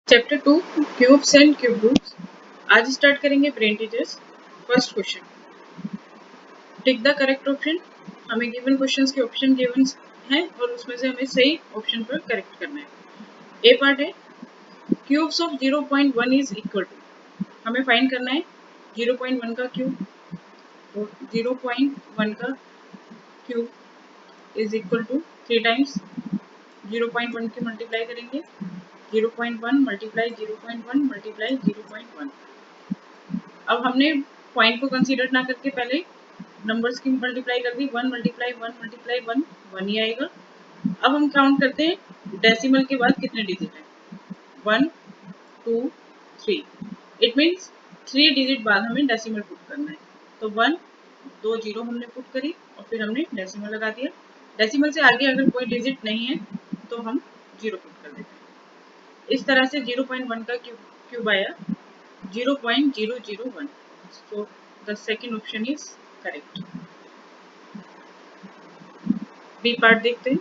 Chapter 2 cubes and cube roots. आज start करेंगे brain teachers. First question, tick the correct option. हमें given questions के option given हैं और उसमें से हमें सही ऑप्शन पर करेक्ट करना है। ए पार्ट है cubes of 0.1 is equal to. हमें फाइंड करना है 0.1 का क्यूब, तो 0.1 का cube is equal to 3 times 0.1 की मल्टीप्लाई करेंगे 0.1 मल्टीप्लाई 0.1 मल्टीप्लाई 0.1। अब हमने पॉइंट को कंसीडर ना करके पहले नंबर्स की मल्टीप्लाई कर दी। 1 मल्टीप्लाई 1 मल्टीप्लाई 1 1 ही आएगा। अब हम काउंट करते हैं डेसिमल के बाद कितने डिजिट हैं। 1 2 3। इट मीन्स 3 डिजिट बाद हमें डेसिमल पुट करना है। तो 1 2 जीरो हमने पुट करी और फिर हमने डेसिमल लगा दिया। डेसिमल से आगे अगर कोई डिजिट नहीं है तो हम जीरो पुट कर देते हैं। इस तरह से 0.1 का क्यूब आया 0.001। So the second option is correct. B part देखते हैं।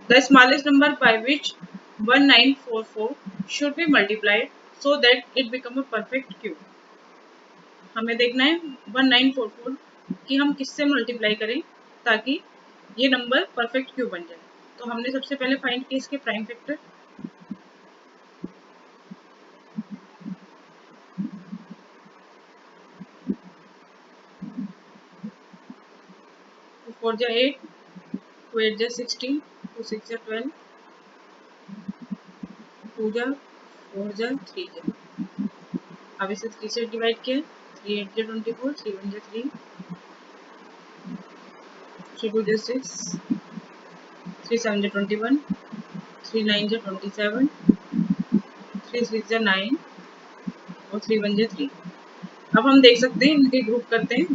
The smallest number by which 1944 should be multiplied so that it become a perfect cube. हमें देखना है 1944 कि हम किससे मल्टीप्लाई करें ताकि ये नंबर परफेक्ट क्यूब बन जाए। तो हमने सबसे पहले फाइंड किया इसके प्राइम फैक्टर। फोर जा 8, 2 8 जा 16, 2 6 जा 12, 2 जा 4 जा 3 जा। अब इसे 3 से डिवाइड किया 3 8 जा 24, 3 1 जा 3, 3 2 जा 6, 3 7 जा 21, 3 9 जा 27, 3 6 जा 9 और 3 1 जा 3। अब हम देख सकते हैं इनके ग्रुप करते हैं।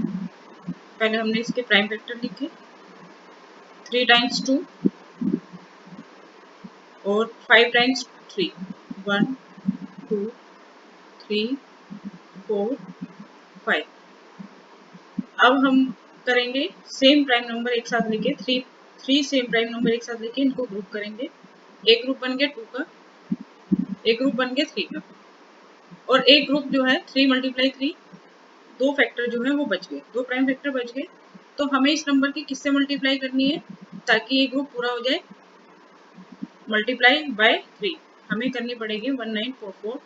पहले हमने इसके प्राइम फैक्टर लिखे 3 टाइम्स 2 और 5 टाइम्स 3, 1 2 3 4 5। अब हम करेंगे सेम प्राइम नंबर एक साथ लेके थ्री सेम प्राइम नंबर एक साथ लेके इनको ग्रुप करेंगे। एक ग्रुप बन गया 2 का, एक ग्रुप बन गया 3 का और एक ग्रुप जो है 3 मल्टीप्लाई 3, दो फैक्टर जो है वो बच गए, दो प्राइम फैक्टर बच गए। तो हमें इस नंबर की किससे मल्टीप्लाई करनी है ताकि ये ग्रुप पूरा हो जाए। मल्टीप्लाई बाय 3 हमें करनी पड़ेगी 1944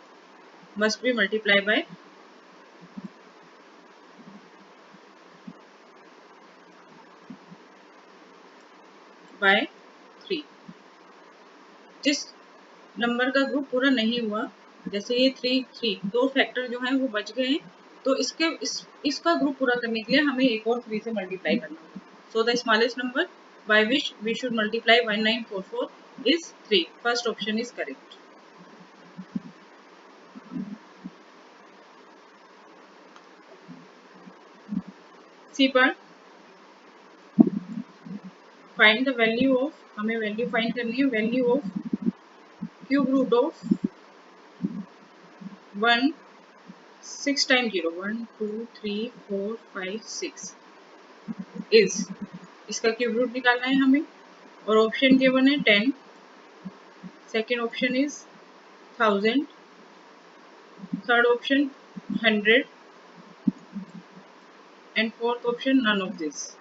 मस्ट बी मल्टीप्लाई बाय 3। जिस नंबर का ग्रुप पूरा नहीं हुआ, जैसे ये 3 दो फैक्टर जो हैं वो बच गए हैं, तो इसका ग्रुप पूरा करने के लिए हमें एक और 3 से मल्टीप्लाई करना होगा। So the smallest number by which we should multiply 1944 is 3। First option is correct. C पर फाइंड द वैल्यू ऑफ, हमें वैल्यू फाइंड करनी है value of cube root of 1 6 time 0 1 2 3 4 5 6 is, इसका क्यूब रूट निकालना है हमें और ऑप्शन गिवन है 10, second option is 1000, third option 100 and fourth option none of this,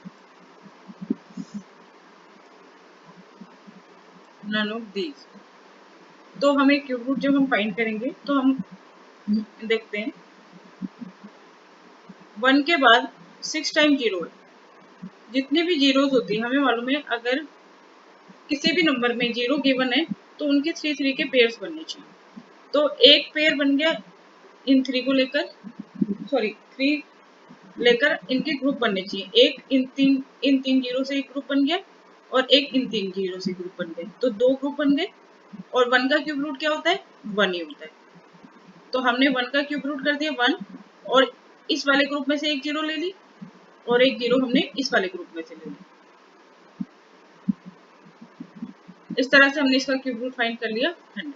none of this. तो हमें क्यूब रूट जब हम फाइंड करेंगे तो हम देखते हैं 1 के बाद 6 टाइम 0 है। जितने भी जीरोस होती है हमें मालूम है अगर किसी भी नंबर में 0 गिवन है तो उनके 3 के पेयर्स बनने चाहिए। तो एक पेयर बन गया इन 3 को लेकर, सॉरी 3 लेकर इनके ग्रुप बनने चाहिए। एक इन तीन जीरो से एक ग्रुप बन गया और एक इन 3 जीरो से ग्रुप बन गए, तो 2 ग्रुप बन गए। और 1 का क्यूब रूट क्या होता है 1 ही होता है। तो हमने 1 का क्यूब रूट कर दिया 1 और इस वाले ग्रुप में से एक जीरो ले ली और एक जीरो हमने इस वाले ग्रुप में से ले ली। इस तरह से हमने इसका क्यूब रूट फाइंड कर लिया 100।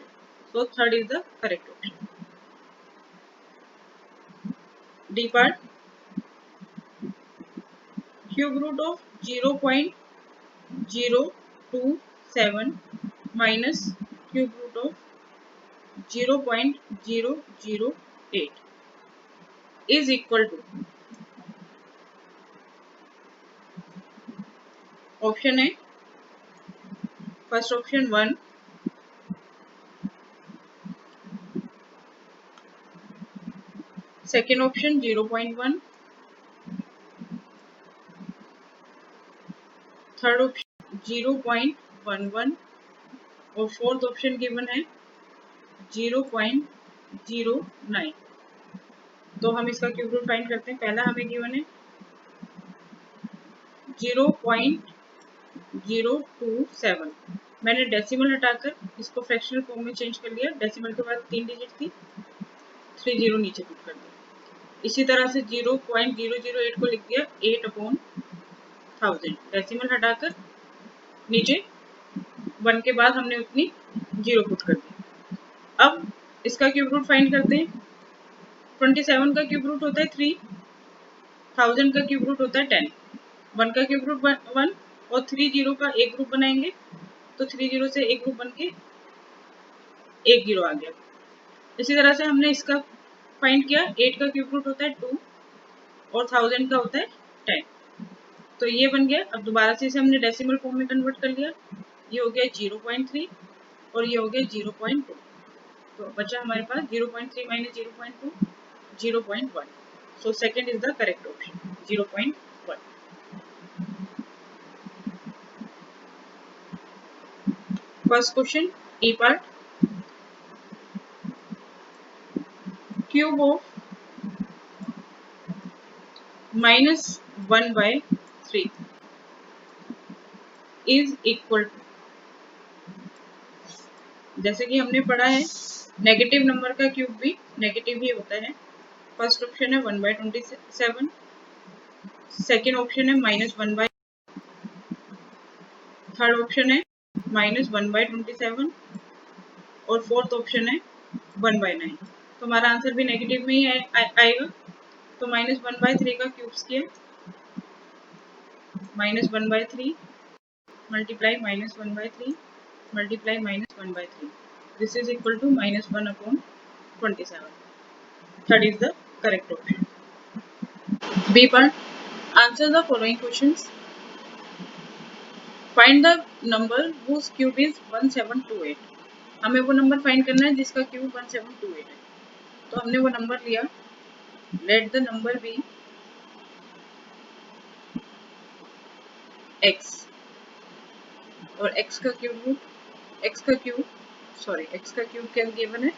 So third is the correct option. D part, cube root of 0.027 minus cube root of 0.008 is equal to, option है first option 1, second option 0.1, third option 0.11 और फोर्थ ऑप्शन गिवन है 0.09। तो हम इसका cube root find करते हैं। पहला हमें गिवन है 0.027। मैंने डेसिमल हटाकर इसको फ्रैक्शनल फॉर्म में चेंज कर लिया। डेसिमल के बाद 3 डिजिट थी, 3 जीरो नीचे पुट कर दिया। इसी तरह से 0.008 को लिख दिया 8/1000। डेसिमल हटाकर नीचे 1 के बाद हमने उतनी 0 पुट कर दी। अब इसका क्यूब रूट फाइंड करते हैं। 27 का क्यूब रूट होता है 3, 1000 का क्यूब रूट होता है 10, 1 का क्यूब रूट 1 और 3 जीरो का एक ग्रुप बनाएंगे तो 3 जीरो से एक ग्रुप बन के एक जीरो आ गया। इसी तरह से हमने इसका फाइंड किया। 8 का क्यूब रूट होता है 2 और 1000 का होता है 10, तो ये बन गया। अब दोबारा से इसे हमने डेसिमल फॉर्म में कन्वर्ट कर लिया। ये हो गया 0.3 और ये हो गया 0.2। तो बचा हमारे पास 0.3 minus 0.2, 0.1। So second is the correct option, 0.1। First question A part, cube of -1/3 is equal to, जैसे कि हमने पढ़ा है नेगेटिव नंबर का क्यूब भी नेगेटिव ही होता है। फर्स्ट ऑप्शन है 1/27, सेकेंड ऑप्शन है -1/, थर्ड ऑप्शन है -1/27 और फोर्थ ऑप्शन है 1/9। तो हमारा आंसर भी नेगेटिव में ही आएगा। तो -1/3 का क्यूब्स किया, -1/3 multiply -1/3 multiply -1/3, this is equal to -1/27। Third is the correct option. B part, answer the following questions. Find the number whose cube is 1728। हमें वो नंबर फाइंड करना है जिसका क्यूब 1728 है। तो हमने वो नंबर लिया, let the number be x और x का क्यूब क्या गिवन है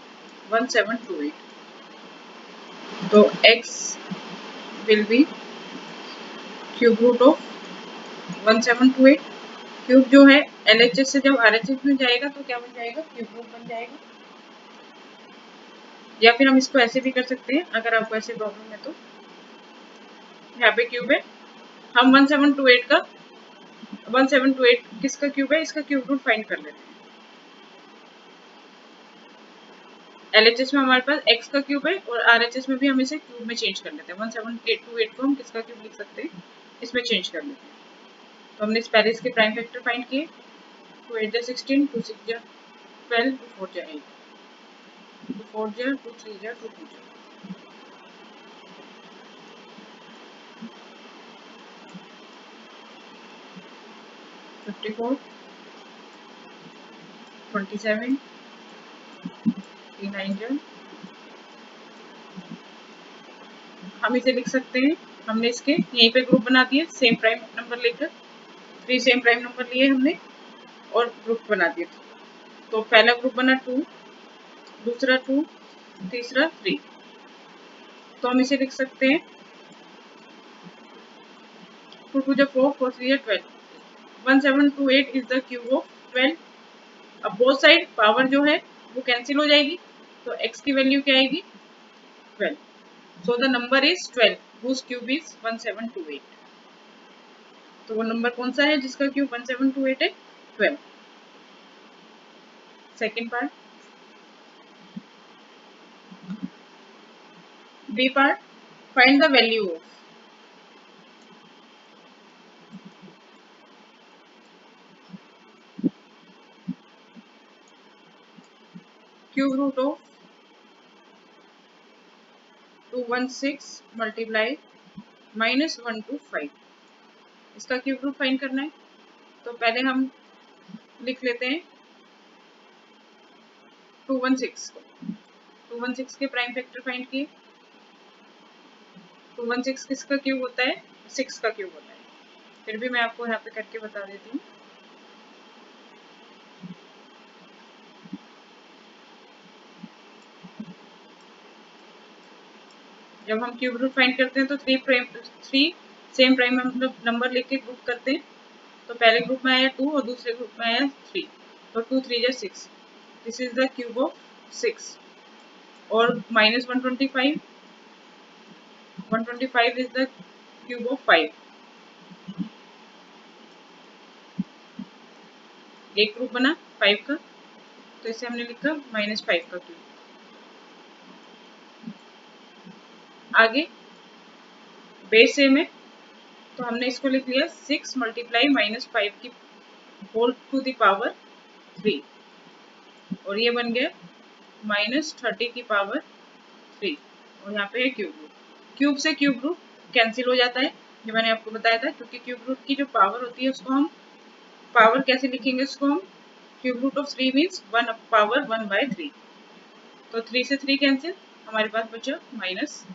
1728। तो x will be cube root of 1728। Cube जो है LHS से जब RHS में जाएगा तो क्या बन जाएगा, क्यूब रूट बन जाएगा। या फिर हम इसको ऐसे भी कर सकते हैं, अगर आपको ऐसे प्रॉब्लम है तो। यहाँ पे क्यूब है, हम 1728 किसका क्यूब है, इसका क्यूब रूट फाइंड कर लेते हैं। LHS में हमारे पास x का क्यूब है और RHS में भी हम इसे क्यूब में चेंज कर लेते हैं। 1728 को हम किसका क्यूब लिख सकते हैं, इसमें चेंज कर लेते हैं। तो हमने पहले इसके प्राइम फैक्टर फाइंड किए, 2 8 16, 2 6 12, 2 4 8, 2 4 2 3 2 2 54, 27, 39। हम इसे लिख सकते हैं, हमने इसके यहीं पे ग्रुप बना दिए सेम प्राइम नंबर लेकर। 3 सेम प्राइम नंबर लिए हमने और ग्रुप बना दिए। तो पहला ग्रुप बना 2, दूसरा 2, तीसरा 3। तो हम इसे लिख सकते हैं 2 2 4, 4 3 12, 1728 इज द क्यूब ऑफ 12। अब बोथ साइड पावर जो है वो कैंसिल हो जाएगी, तो x की वैल्यू क्या आएगी 12। So the number is 12 whose cube is 1728। तो वो नंबर कौन सा है जिसका क्यूब 1728 है, 12। Second part, B part, find the value of, cube root of 216 multiply -125, इसका क्यूब रूट फाइंड करना है। तो पहले हम लिख लेते हैं 216 को। 216 के प्राइम फैक्टर फाइंड किए। 216 किसका क्यूब होता है? 6 का क्यूब होता है। फिर भी मैं आपको यहाँ पे करके बता देती हूँ। जब हम क्यूब रूट फाइंड करते हैं तो थ्री सेम प्राइम नंबर लेके ग्रुप करते हैं। तो पहले ग्रुप में आया 2 और दूसरे ग्रुप में आया 3, तो 2 3 जा 6, this is the cube of 6। और -125, 125 इज द क्यूब ऑफ 5। एक ग्रुप बना 5 का, तो इसे हमने लिखा -5 का क्यूब। आगे बेस सेम है, तो हमने इसको लिख लिया 6 मल्टीप्लाई -5 की होल टू द पावर 3, और ये बन गया -30 की पावर 3, और यहाँ पे है क्यूब रूट। क्यूब से क्यूब रूट कैंसिल हो जाता है, ये मैंने आपको बताया था, क्योंकि क्यूब रूट की जो पावर होती है उसको हम पावर कैसे लिखेंगे, उसको हम cube root of 3 means 1 power 1/3। तो 3 से 3 कैंसिल, हमारे पास बचा -30।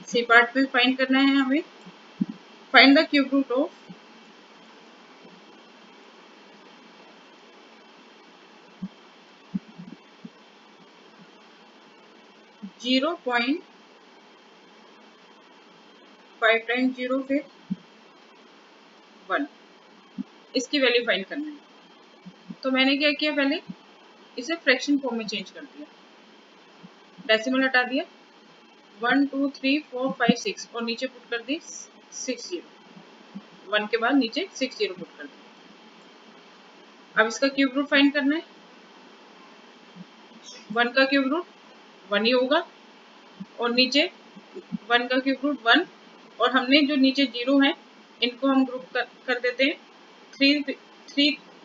सी पार्ट में फाइंड करना है हमें। Find the cube root of 0.5 times 0 फिर 1, इसकी वैल्यू फाइंड करना है। तो मैंने क्या किया, पहले इसे फ्रैक्शन फॉर्म में चेंज कर दिया, डेसिमल हटा दिया, 1 2 3 4 5 6, और नीचे पुट कर दी 6 जीरो, 1 के बाद नीचे 6 जीरो पुट कर दिया। अब इसका क्यूब रूट फाइंड करना है। 1 का क्यूब रूट 1 ही होगा, और नीचे 1 का क्यूब रूट 1, और हमने जो नीचे जीरो है इनको हम ग्रुप कर देते हैं। 3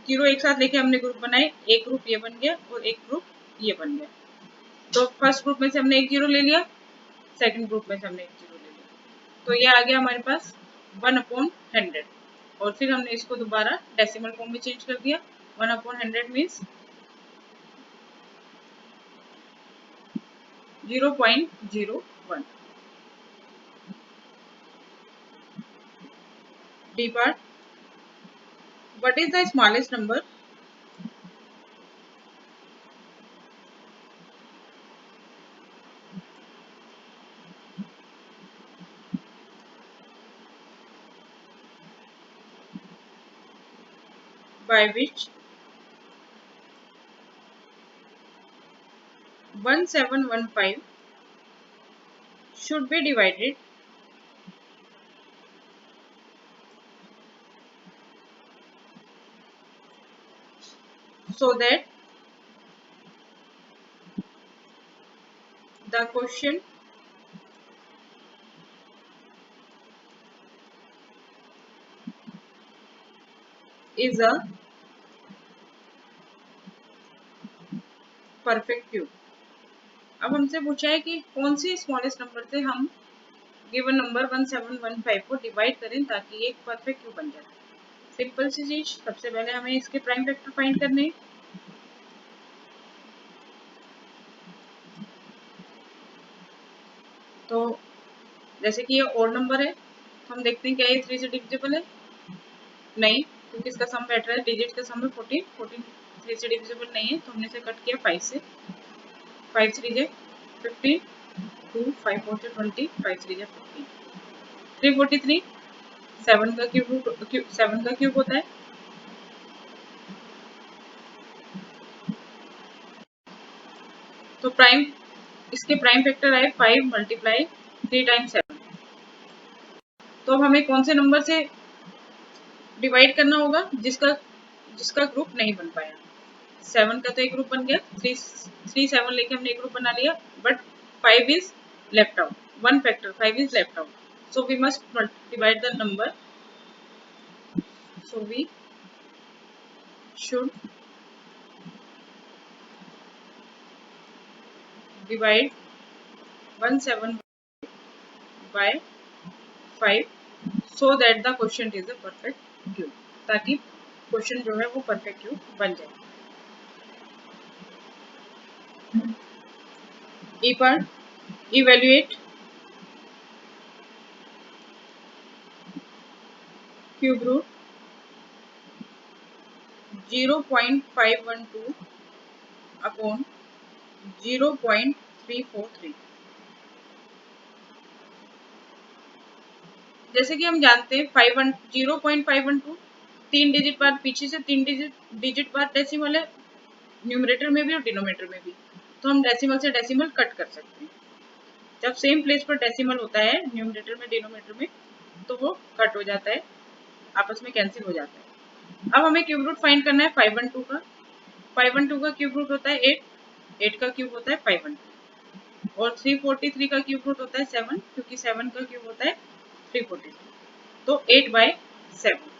जीरो एक साथ लेके हमने ग्रुप बनाए, एक ग्रुप ये बन गया और एक ग्रुप ये बन गया। तो फर्स्ट ग्रुप में से हमने एक जीरो ले लिया, सेकंड ग्रुप में से हमने एक जीरो ले लिया, तो ये आ गया हमारे पास 1/100। और फिर हमने इसको दोबारा डेसिमल फॉर्म में चेंज कर दिया। 1/100 means 0.01। D part, what is the smallest number by which 1715 should be divided so that the question is a perfect cube। अब हमसे पूछा है कि कौन सी स्मॉलेस्ट नंबर से हम गिवन नंबर 1715 को डिवाइड करें ताकि ये एक परफेक्ट क्यूब बन जाए। सिंपल सी चीज, सबसे पहले हमें इसके प्राइम फैक्टर फाइंड करने हैं। तो जैसे कि ये ओड नंबर है, तो हम देखते हैं क्या ये 3 से डिविजिबल है? नहीं, क्योंकि इसका सम बैठ रहा है, डिजिट का सम है 14, 3 से डिविजिबल नहीं है, तो हमने इसे कट किया 5 से। 5 3 जे 15, 2 5 4 से 20, 5 3 जे 15, 343। 7 का क्यूब 7 का क्यूब होता है। तो प्राइम, इसके प्राइम फैक्टर आए 5 मल्टीप्लाई 3 टाइम्स 7। तो अब हमें कौन से नंबर से डिवाइड करना होगा जिसका जिसका ग्रुप नहीं बन पाया। 7 का तो एक ग्रुप बन गया, 3 7 लेके हमने एक ग्रुप बना लिया, but 5 is left out, 1 factor 5 is left out. So we must divide the number. So we should divide 170 by 5 so that the quotient is a perfect cube, ताकि क्वेश्चन जो है वो परफेक्ट क्यूब बन जाए. E part, evaluate cube root 0.512 upon 0.343. जैसे कि हम जानते हैं 0.512 तीन डिजिट बाद पीछे से तीन डिजिट बाद डेसिमल है, न्यूमरेटर में भी और डिनोमिनेटर में भी, तो हम डेसिमल से डेसिमल कट कर सकते हैं. जब सेम प्लेस पर डेसिमल होता है न्यूमरेटर में डिनोमिनेटर में तो वो कट हो जाता है, आपस में कैंसिल हो जाता है. अब हमें क्यूब रूट फाइंड करना है 512 का. 512 का क्यूब रूट होता है 8, 8 का क्यूब होता है 512 और 343 का क्यूब रूट होता है 7, क्योंकि 7 का क्यूब होता है 343. तो 8/7.